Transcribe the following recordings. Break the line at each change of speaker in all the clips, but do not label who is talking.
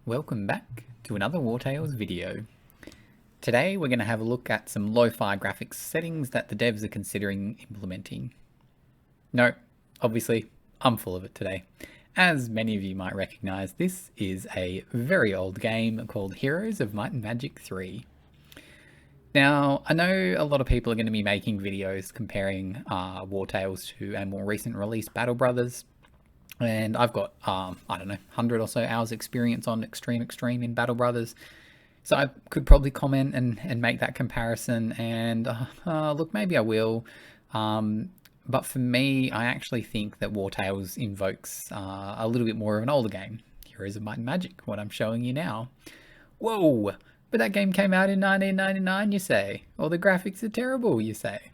Welcome back to another Wartales video. Today we're going to have a look at some lo-fi graphics settings that the devs are considering implementing. No, obviously, I'm full of it today. As many of you might recognize, this is a very old game called Heroes of Might and Magic 3. Now, I know a lot of people are going to be making videos comparing Wartales to a more recent release, Battle Brothers. And I've got, I don't know, 100 or so hours experience on Extreme in Battle Brothers. So I could probably comment and make that comparison, and look, maybe I will. But for me, I actually think that Wartales invokes a little bit more of an older game, Heroes of Might and Magic, what I'm showing you now. Whoa, but that game came out in 1999, you say? Or the graphics are terrible, you say?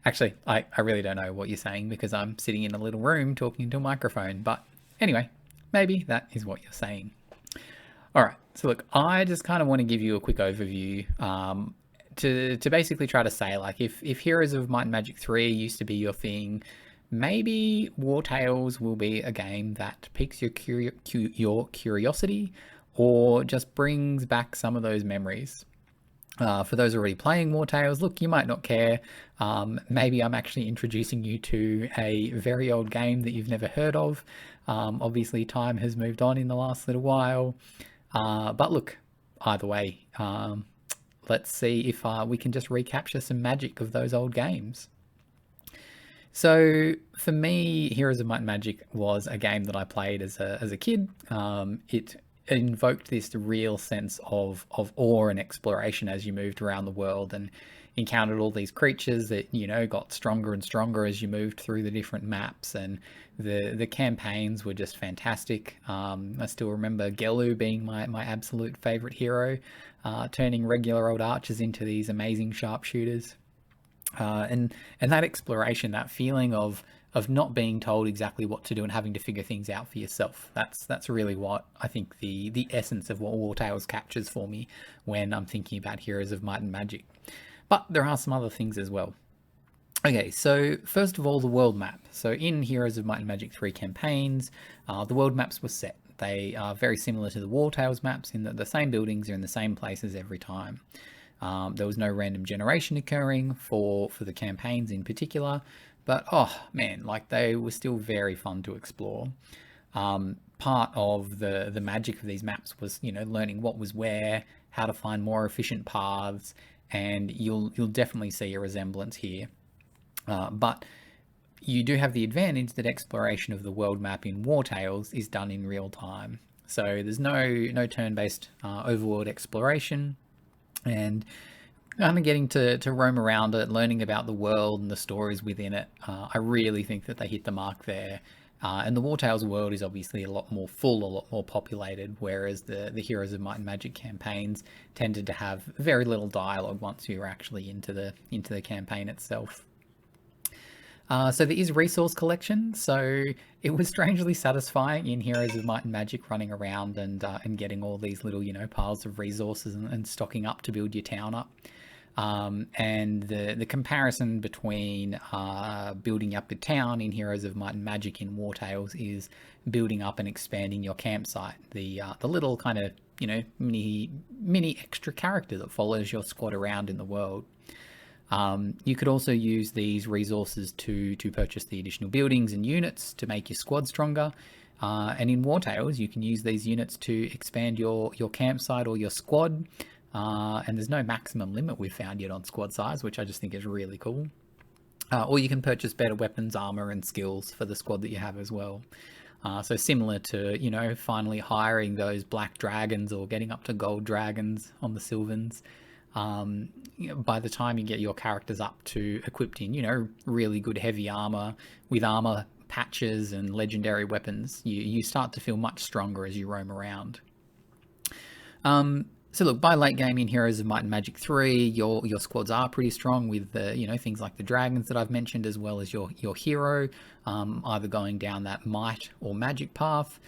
Actually, I really don't know what you're saying because I'm sitting in a little room talking into a microphone. But anyway, maybe that is what you're saying. All right, so look, I just kind of want to give you a quick overview to basically try to say, like, if Heroes of Might and Magic 3 used to be your thing, maybe Wartales will be a game that piques your curiosity or just brings back some of those memories. For those already playing Wartales, look, you might not care. Maybe I'm actually introducing you to a very old game that you've never heard of. Obviously, time has moved on in the last little while. But look, either way, let's see if we can just recapture some magic of those old games. So for me, Heroes of Might and Magic was a game that I played as a kid. It invoked this real sense of awe and exploration as you moved around the world and encountered all these creatures that, you know, got stronger and stronger as you moved through the different maps, and the campaigns were just fantastic. I still remember Gelu being my absolute favorite hero, turning regular old archers into these amazing sharpshooters. And that exploration, that feeling of not being told exactly what to do and having to figure things out for yourself. That's really what I think the essence of what Wartales captures for me when I'm thinking about Heroes of Might and Magic. But there are some other things as well. Okay, so first of all, the world map. So in Heroes of Might and Magic 3 campaigns, the world maps were set. They are very similar to the Wartales maps in that the same buildings are in the same places every time. There was no random generation occurring for the campaigns in particular, but oh man, like they were still very fun to explore. Part of the magic of these maps was, you know, learning what was where, how to find more efficient paths, and you'll definitely see a resemblance here. But you do have the advantage that exploration of the world map in Wartales is done in real time. So there's no turn-based overworld exploration, and kind of getting to roam around it, learning about the world and the stories within it. I really think that they hit the mark there. And the Wartales world is obviously a lot more full, a lot more populated, whereas the Heroes of Might and Magic campaigns tended to have very little dialogue once you were actually into the campaign itself. So there is resource collection, so it was strangely satisfying in Heroes of Might and Magic running around and getting all these little, you know, piles of resources and stocking up to build your town up. And the comparison between building up a town in Heroes of Might and Magic in Wartales is building up and expanding your campsite. The little kind of, you know, mini extra character that follows your squad around in the world. You could also use these resources to purchase the additional buildings and units to make your squad stronger. And in Wartales, you can use these units to expand your campsite or your squad. And there's no maximum limit we've found yet on squad size, which I just think is really cool. Or you can purchase better weapons, armor, and skills for the squad that you have as well. So similar to, you know, finally hiring those black dragons or getting up to gold dragons on the Sylvans. You know, by the time you get your characters up to equipped in, you know, really good heavy armor with armor patches and legendary weapons, you start to feel much stronger as you roam around. So look, by late game in Heroes of Might and Magic 3, your squads are pretty strong with the, you know, things like the dragons that I've mentioned, as well as your hero, either going down that might or magic path.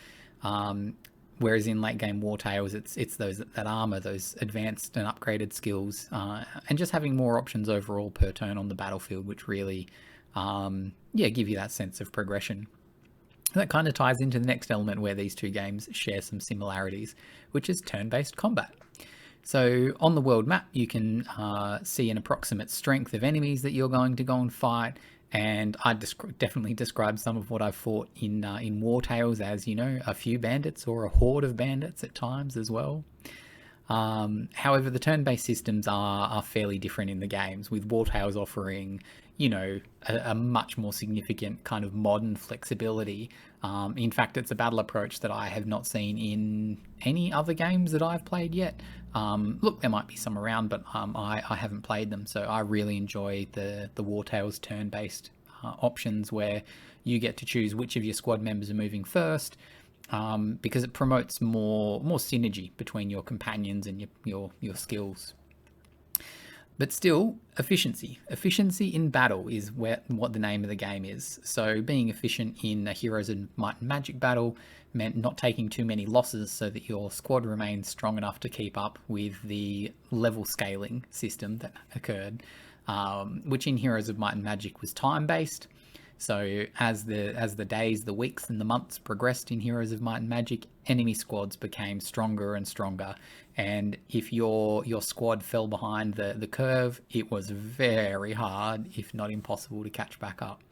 Whereas in late game Wartales, it's that armor, those advanced and upgraded skills, and just having more options overall per turn on the battlefield, which really, give you that sense of progression. That kind of ties into the next element where these two games share some similarities, which is turn-based combat. So on the world map, you can see an approximate strength of enemies that you're going to go and fight. And I definitely describe some of what I've fought in Wartales as, a few bandits or a horde of bandits at times as well. However, the turn-based systems are fairly different in the games, with Wartales offering, a much more significant kind of modern flexibility. In fact, it's a battle approach that I have not seen in any other games that I've played yet. Look, there might be some around, but I haven't played them, so I really enjoy the Wartales turn-based options where you get to choose which of your squad members are moving first, because it promotes more synergy between your companions and your skills. But still, efficiency. Efficiency in battle is what the name of the game is. So being efficient in a Heroes of Might and Magic battle meant not taking too many losses so that your squad remains strong enough to keep up with the level scaling system that occurred, which in Heroes of Might and Magic was time-based. So as the days, the weeks, and the months progressed in Heroes of Might and Magic, enemy squads became stronger and stronger. And if your squad fell behind the curve, it was very hard, if not impossible, to catch back up.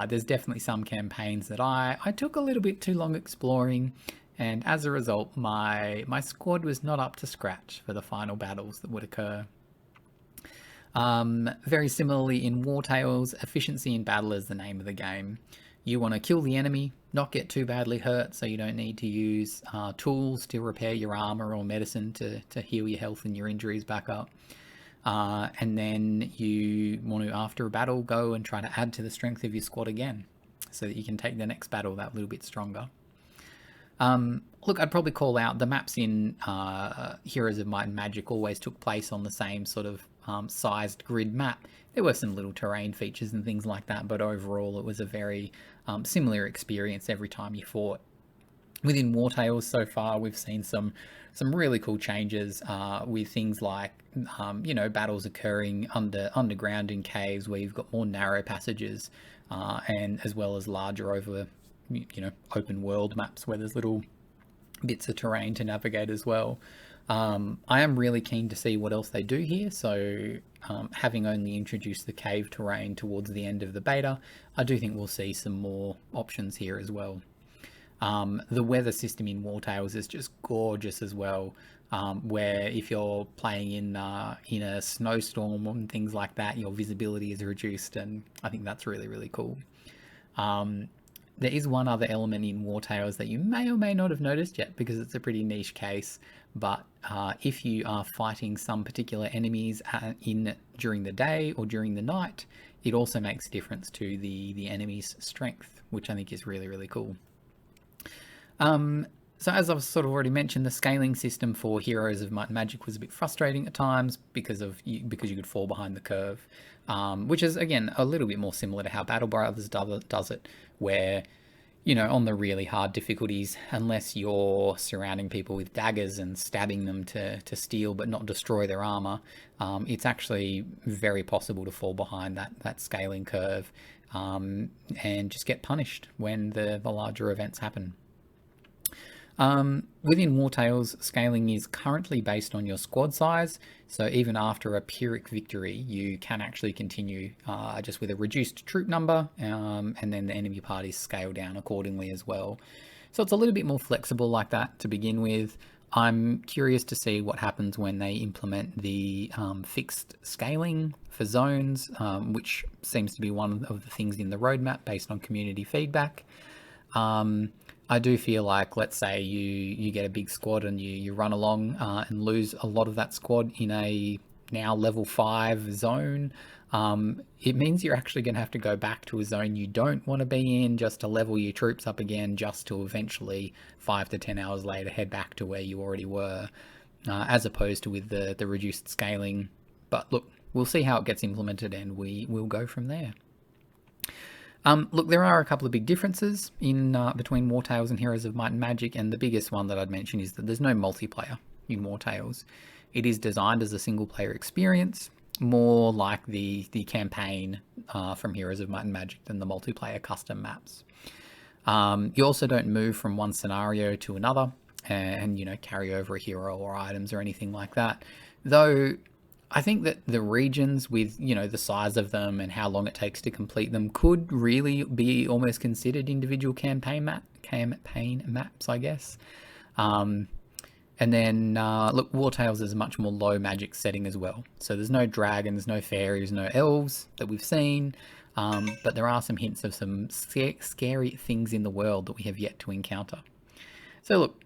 There's definitely some campaigns that I took a little bit too long exploring, and as a result, my squad was not up to scratch for the final battles that would occur. Very similarly in Wartales, efficiency in battle is the name of the game. You want to kill the enemy, not get too badly hurt, so you don't need to use tools to repair your armor or medicine to heal your health and your injuries back up. And then you want to, after a battle, go and try to add to the strength of your squad again, so that you can take the next battle that little bit stronger. Look, I'd probably call out the maps in Heroes of Might and Magic always took place on the same sort of sized grid map. There were some little terrain features and things like that, but overall it was a very similar experience every time you fought. Within Wartales so far, we've seen some really cool changes with things like, battles occurring underground in caves where you've got more narrow passages, and as well as larger open world maps where there's little bits of terrain to navigate as well. I am really keen to see what else they do here, so having only introduced the cave terrain towards the end of the beta, I do think we'll see some more options here as well. The weather system in Wartales is just gorgeous as well, where if you're playing in a snowstorm and things like that, your visibility is reduced, and I think that's really, really cool. There is one other element in Wartales that you may or may not have noticed yet, because it's a pretty niche case, but if you are fighting some particular enemies during the day or during the night, it also makes a difference to the enemy's strength, which I think is really, really cool. So as I've sort of already mentioned, the scaling system for Heroes of Might and Magic was a bit frustrating at times because you could fall behind the curve, which is, again, a little bit more similar to how Battle Brothers does it, where, on the really hard difficulties, unless you're surrounding people with daggers and stabbing them to steal but not destroy their armor, it's actually very possible to fall behind that scaling curve, and just get punished when the larger events happen. Within Wartales, scaling is currently based on your squad size, so even after a Pyrrhic victory, you can actually continue just with a reduced troop number, and then the enemy parties scale down accordingly as well. So it's a little bit more flexible like that to begin with. I'm curious to see what happens when they implement the fixed scaling for zones, which seems to be one of the things in the roadmap based on community feedback. I do feel like, let's say you get a big squad and you run along and lose a lot of that squad in a now level 5 zone, it means you're actually going to have to go back to a zone you don't want to be in just to level your troops up again, just to eventually 5 to 10 hours later head back to where you already were, as opposed to with the reduced scaling. But look, we'll see how it gets implemented, and we will go from there. Look, there are a couple of big differences in between Wartales and Heroes of Might and Magic, and the biggest one that I'd mention is that there's no multiplayer in Wartales. It is designed as a single-player experience, more like the campaign from Heroes of Might and Magic than the multiplayer custom maps. You also don't move from one scenario to another and, carry over a hero or items or anything like that. Though I think that the regions with, the size of them and how long it takes to complete them could really be almost considered individual campaign maps, I guess. And then, look, Wartales is a much more low magic setting as well. So there's no dragons, no fairies, no elves that we've seen. But there are some hints of some scary things in the world that we have yet to encounter. So look,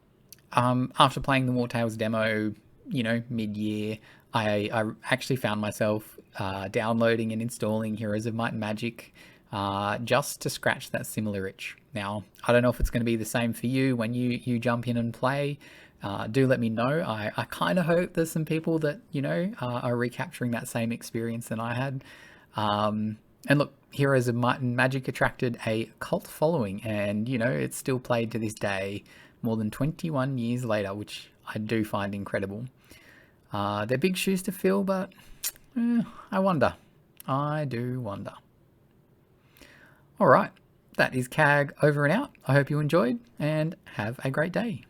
after playing the Wartales demo, mid-year, I actually found myself downloading and installing Heroes of Might and Magic just to scratch that similar itch. Now, I don't know if it's going to be the same for you when you jump in and play. Do let me know. I kind of hope there's some people that, are recapturing that same experience than I had. And look, Heroes of Might and Magic attracted a cult following, and, it's still played to this day, more than 21 years later, which I do find incredible. They're big shoes to fill, but I wonder. I do wonder. All right, that is CAG over and out. I hope you enjoyed, and have a great day.